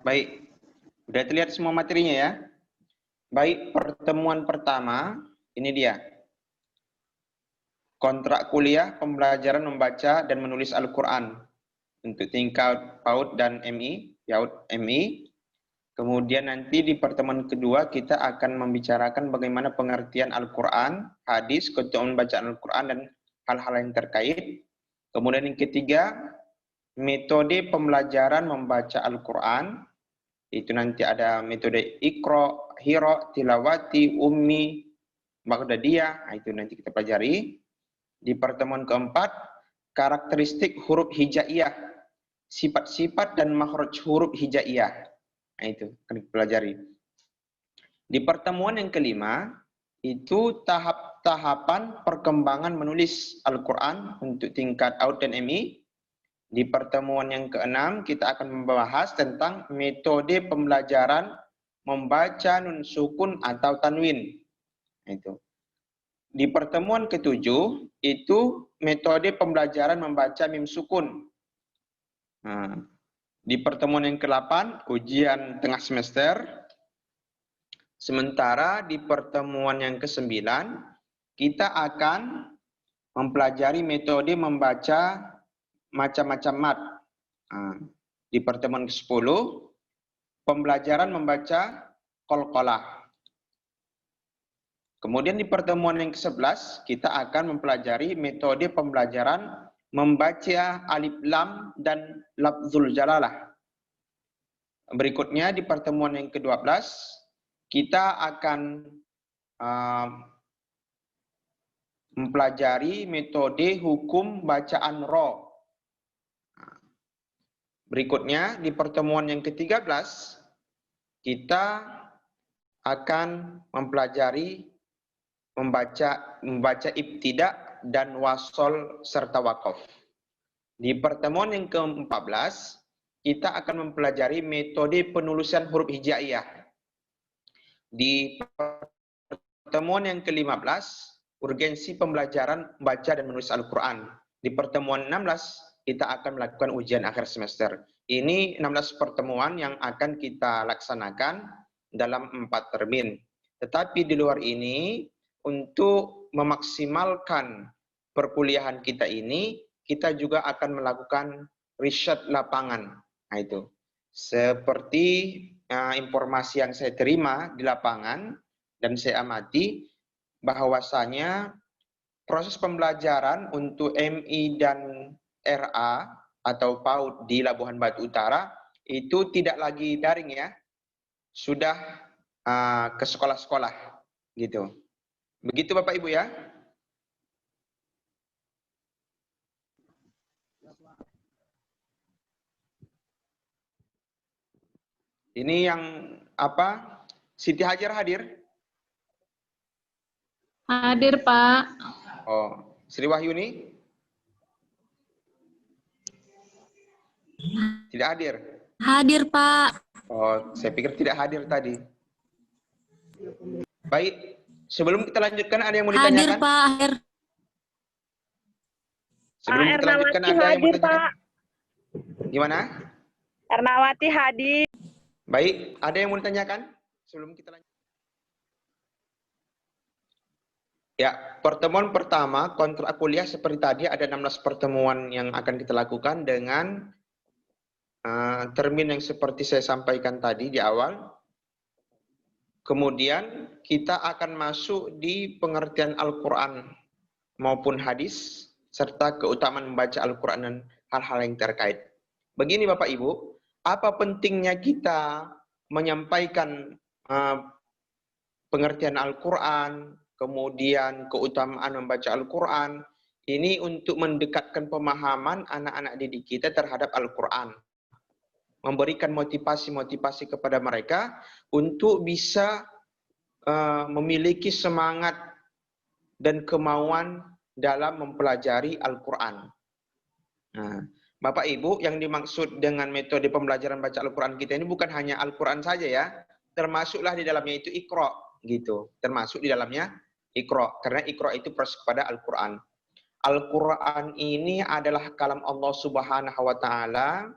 Baik, sudah terlihat semua materinya ya. Baik, pertemuan pertama, ini dia. Kontrak kuliah pembelajaran membaca dan menulis Al-Quran untuk tingkat PAUD dan MI, PAUD MI. Kemudian nanti di pertemuan kedua kita akan membicarakan bagaimana pengertian Al-Quran, hadis, keutamaan bacaan Al-Quran dan hal-hal yang terkait. Kemudian yang ketiga, metode pembelajaran membaca Al-Quran. Itu nanti ada metode Iqra, Hira, Tilawati, Ummi, Baghdadiyah. Nah, itu nanti kita pelajari. Di pertemuan keempat, karakteristik huruf hijaiyah, sifat-sifat dan makhraj huruf hijaiyah. Nah, itu akan kita pelajari. Di pertemuan yang kelima, itu tahap-tahapan perkembangan menulis Al-Quran untuk tingkat AUD dan MI. Di pertemuan yang keenam, kita akan membahas tentang metode pembelajaran membaca nun sukun atau tanwin. Itu. Di pertemuan ketujuh, itu metode pembelajaran membaca mim sukun. Nah, di pertemuan yang ke-8, ujian tengah semester. Sementara di pertemuan yang ke-9, kita akan mempelajari metode membaca macam-macam mat. Di pertemuan ke-10, pembelajaran membaca qalqalah. Kemudian di pertemuan yang ke-11, kita akan mempelajari metode pembelajaran membaca alif lam dan lafzul jalalah. Berikutnya di pertemuan yang ke-12, kita akan mempelajari metode hukum bacaan ro. Berikutnya, di pertemuan yang ke-13, kita akan mempelajari membaca ibtidak dan wasol serta wakaf. Di pertemuan yang ke-14, kita akan mempelajari metode penulisan huruf hijaiyah. Di pertemuan yang ke-15, urgensi pembelajaran membaca dan menulis Al-Quran. Di pertemuan 16, kita akan melakukan ujian akhir semester. Ini 16 pertemuan yang akan kita laksanakan dalam 4 termin. Tetapi di luar ini, untuk memaksimalkan perkuliahan kita ini, kita juga akan melakukan riset lapangan. Nah, itu. Seperti informasi yang saya terima di lapangan dan saya amati, bahwasanya proses pembelajaran untuk MI dan RA atau PAUD di Labuhan Batu Utara itu tidak lagi daring ya, sudah ke sekolah-sekolah gitu. Begitu Bapak Ibu ya. Ini yang apa? Siti Hajar hadir? Hadir Pak. Oh, Sri Wahyuni? Tidak hadir? Hadir Pak. Oh, saya pikir tidak hadir tadi. Baik, sebelum kita lanjutkan ada yang mau ditanyakan? Hadir Pak. Hadir. Sebelum kita lanjutkan ada yang mau ditanyakan? Gimana? Ernawati hadir. Baik, ada yang mau ditanyakan? Sebelum kita lanjut. Ya, pertemuan pertama kontrak kuliah seperti tadi ada 16 pertemuan yang akan kita lakukan dengan termin yang seperti saya sampaikan tadi di awal. Kemudian kita akan masuk di pengertian Al-Quran maupun hadis, serta keutamaan membaca Al-Quran dan hal-hal yang terkait. Begini Bapak Ibu, apa pentingnya kita menyampaikan pengertian Al-Quran, kemudian keutamaan membaca Al-Quran, ini untuk mendekatkan pemahaman anak-anak didik kita terhadap Al-Quran. Memberikan motivasi-motivasi kepada mereka untuk bisa memiliki semangat dan kemauan dalam mempelajari Al-Quran. Nah, Bapak Ibu, yang dimaksud dengan metode pembelajaran baca Al-Quran kita ini bukan hanya Al-Quran saja ya, termasuklah di dalamnya itu Iqra, gitu. Termasuk di dalamnya Iqra, karena Iqra itu proses kepada Al-Quran. Al-Quran ini adalah kalam Allah Subhanahu wa Ta'ala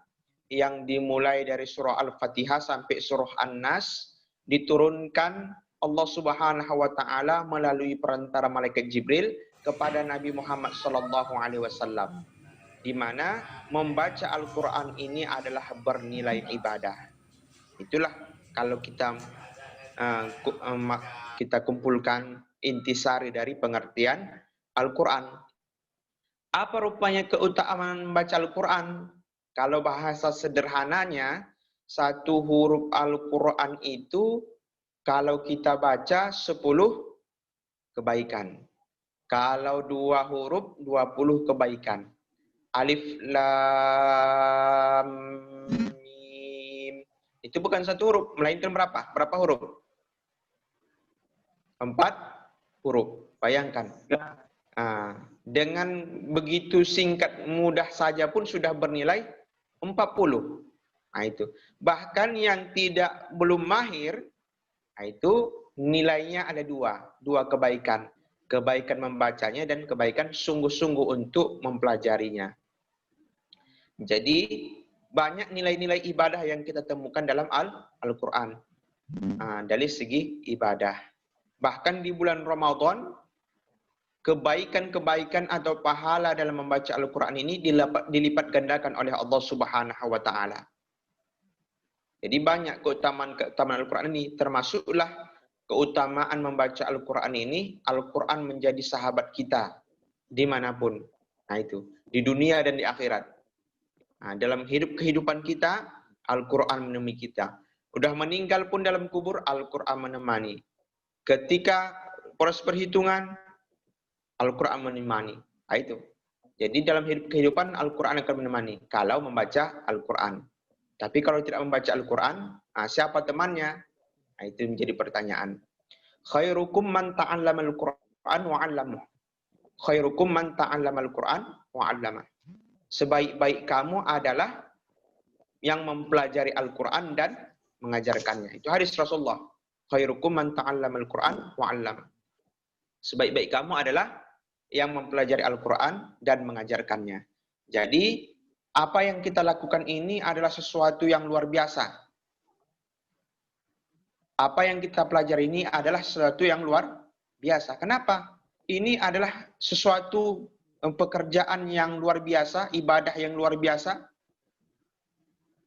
yang dimulai dari surah Al-Fatihah sampai surah An-Nas diturunkan Allah Subhanahu wa taala melalui perantara malaikat Jibril kepada Nabi Muhammad sallallahu alaihi wasallam, di mana membaca Al-Qur'an ini adalah bernilai ibadah. Itulah kalau kita kumpulkan intisari dari pengertian Al-Qur'an. Apa rupanya keutamaan membaca Al-Qur'an? Kalau bahasa sederhananya, satu huruf Al-Qur'an itu kalau kita baca 10 kebaikan. Kalau 2 huruf 20 kebaikan. Alif lam mim. Itu bukan satu huruf, melainkan berapa? Berapa huruf? 4 huruf. Bayangkan. Dengan begitu singkat mudah saja pun sudah bernilai 40. Nah itu. Bahkan yang belum mahir, itu nilainya ada dua kebaikan. Kebaikan membacanya dan kebaikan sungguh-sungguh untuk mempelajarinya. Jadi banyak nilai-nilai ibadah yang kita temukan dalam Al-Quran. Dari segi ibadah. Bahkan di bulan Ramadan, kebaikan-kebaikan atau pahala dalam membaca Al-Quran ini dilipat gandakan oleh Allah Subhanahu wa taala. Jadi banyak keutamaan Al-Quran ini, termasuklah keutamaan membaca Al-Quran ini. Al-Quran menjadi sahabat kita dimanapun. Nah itu, di dunia dan di akhirat. Nah, dalam kehidupan kita, Al-Quran menemani kita. Udah meninggal pun dalam kubur, Al-Quran menemani. Ketika proses perhitungan, Al-Quran menemani. Nah, itu. Jadi dalam kehidupan Al-Quran akan menemani kalau membaca Al-Quran. Tapi kalau tidak membaca Al-Quran, siapa temannya? Nah, itu menjadi pertanyaan. Khairukum man ta'allama Al-Quran wa 'allama. Khairukum man ta'allama Al-Quran wa 'allama. Sebaik-baik kamu adalah yang mempelajari Al-Quran dan mengajarkannya. Itu hadis Rasulullah. Khairukum man ta'allama Al-Quran wa 'allama. Sebaik-baik kamu adalah yang mempelajari Al-Quran dan mengajarkannya. Jadi, apa yang kita lakukan ini adalah sesuatu yang luar biasa. Apa yang kita pelajari ini adalah sesuatu yang luar biasa. Kenapa? Ini adalah sesuatu pekerjaan yang luar biasa, ibadah yang luar biasa.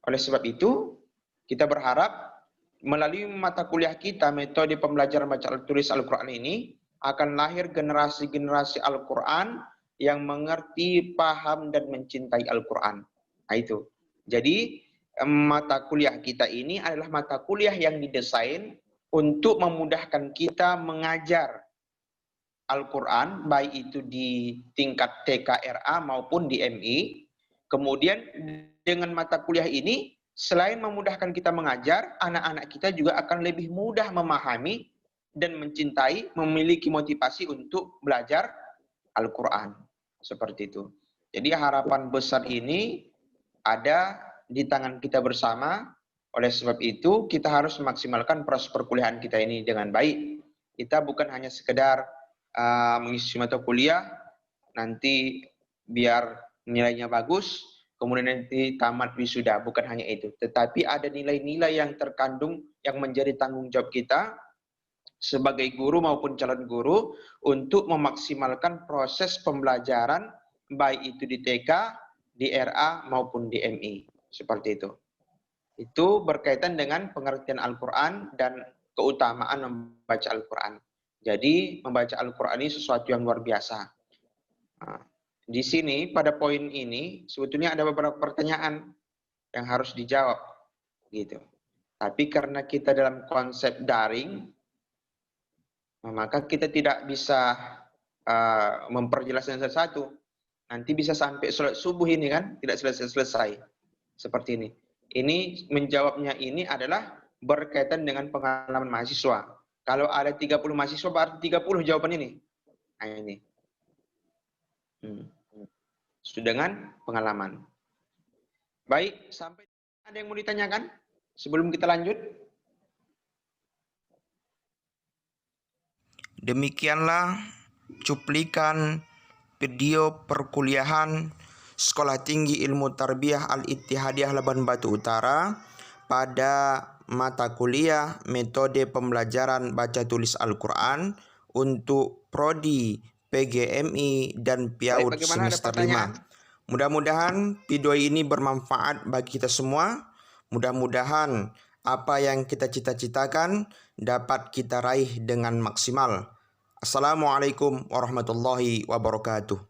Oleh sebab itu, kita berharap melalui mata kuliah kita, metode pembelajaran baca tulis Al-Quran ini, akan lahir generasi-generasi Al-Quran yang mengerti, paham, dan mencintai Al-Quran. Nah itu. Jadi, mata kuliah kita ini adalah mata kuliah yang didesain untuk memudahkan kita mengajar Al-Quran, baik itu di tingkat TKRA maupun di MI. Kemudian, dengan mata kuliah ini, selain memudahkan kita mengajar, anak-anak kita juga akan lebih mudah memahami dan mencintai, memiliki motivasi untuk belajar Al-Quran. Seperti itu. Jadi harapan besar ini ada di tangan kita bersama. Oleh sebab itu, kita harus memaksimalkan proses perkuliahan kita ini dengan baik. Kita bukan hanya sekedar mengisi mata kuliah, nanti biar nilainya bagus, kemudian nanti tamat wisuda. Bukan hanya itu. Tetapi ada nilai-nilai yang terkandung yang menjadi tanggung jawab kita sebagai guru maupun calon guru untuk memaksimalkan proses pembelajaran baik itu di TK, di RA maupun di MI. Seperti itu. Itu berkaitan dengan pengertian Al-Quran dan keutamaan membaca Al-Quran. Jadi membaca Al-Quran ini sesuatu yang luar biasa. Nah, di sini pada poin ini sebetulnya ada beberapa pertanyaan yang harus dijawab. Gitu. Tapi karena kita dalam konsep daring, maka kita tidak bisa memperjelas satu-satu. Nanti bisa sampai sholat subuh ini kan, tidak selesai-selesai. Seperti ini. Ini menjawabnya ini adalah berkaitan dengan pengalaman mahasiswa. Kalau ada 30 mahasiswa, berarti 30 jawaban ini. Nah ini. Sudah dengan pengalaman. Baik, sampai ada yang mau ditanyakan sebelum kita lanjut? Demikianlah cuplikan video perkuliahan Sekolah Tinggi Ilmu Tarbiyah Al-Ittihadiyah Labuan Batu Utara pada mata kuliah metode pembelajaran baca tulis Al-Quran untuk Prodi, PGMI, dan PIAUD Bagaimana, ada semester pertanyaan? 5. Mudah-mudahan video ini bermanfaat bagi kita semua. Mudah-mudahan apa yang kita cita-citakan dapat kita raih dengan maksimal. Assalamualaikum warahmatullahi wabarakatuh.